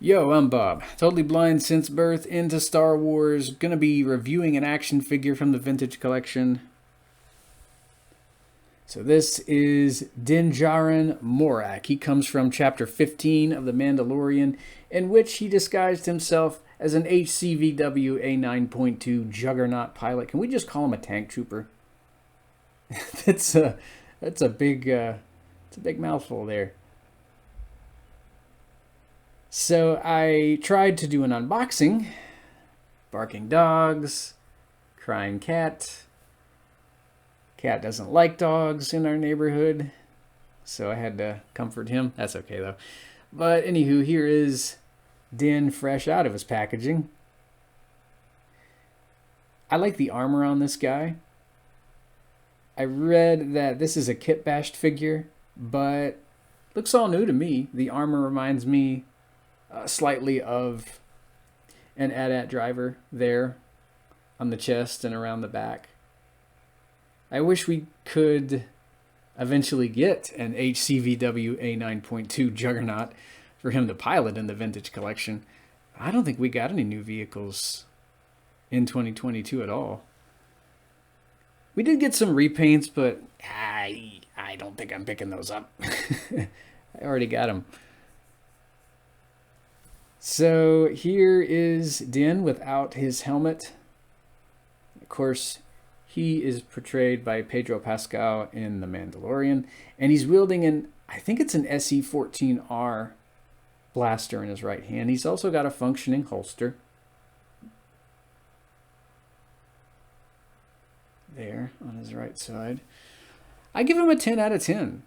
Yo, I'm Bob. Totally blind since birth, into Star Wars. Gonna be reviewing an action figure from the vintage collection. So this is Din Djarin Morak. He comes from chapter 15 of The Mandalorian, in which he disguised himself as an HCVW A9.2 Juggernaut pilot. Can we just call him a tank trooper? that's a that's a big mouthful there. So I tried to do an unboxing. Barking dogs, crying cat. Cat doesn't like dogs in our neighborhood, so I had to comfort him. That's okay though. But anywho, here is Din fresh out of his packaging. I like the armor on this guy. I read that this is a kit bashed figure, but looks all new to me. The armor reminds me slightly of an AT-AT driver there on the chest and around the back. I wish we could eventually get an HCVW A9.2 Juggernaut for him to pilot in the vintage collection. I don't think we got any new vehicles in 2022 at all. We did get some repaints, but I don't think I'm picking those up. I already got them. So here is Din without his helmet. Of course, he is portrayed by Pedro Pascal in The Mandalorian, and he's wielding I think it's an SE-14R blaster in his right hand. He's also got a functioning holster. There on his right side. I give him a 10 out of 10.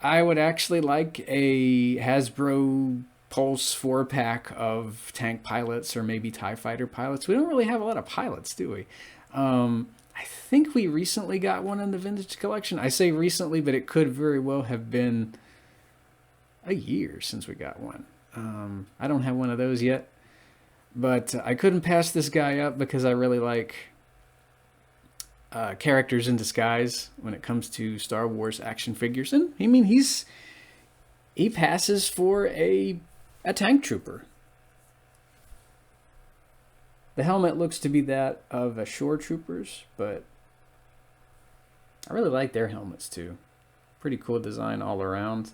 I would actually like a Hasbro Pulse 4-pack of tank pilots or maybe TIE fighter pilots. We don't really have a lot of pilots, do we? I think we recently got one in the vintage collection. I say recently, but it could very well have been a year since we got one. I don't have one of those yet, but I couldn't pass this guy up because I really like characters in disguise when it comes to Star Wars action figures. And I mean, he passes for a tank trooper. The helmet looks to be that of a shore troopers, but I really like their helmets too. Pretty cool design all around.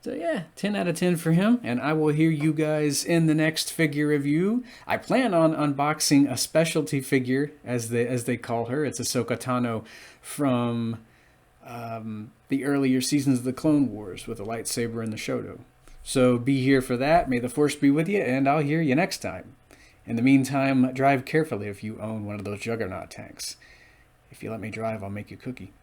So yeah, 10 out of 10 for him, and I will hear you guys in the next figure review. I plan on unboxing a specialty figure, as they call her. It's Ahsoka Tano from the earlier seasons of the Clone Wars with a lightsaber and the Shoto. So be here for that. May the Force be with you, and I'll hear you next time. In the meantime, drive carefully if you own one of those Juggernaut tanks. If you let me drive, I'll make you cookie.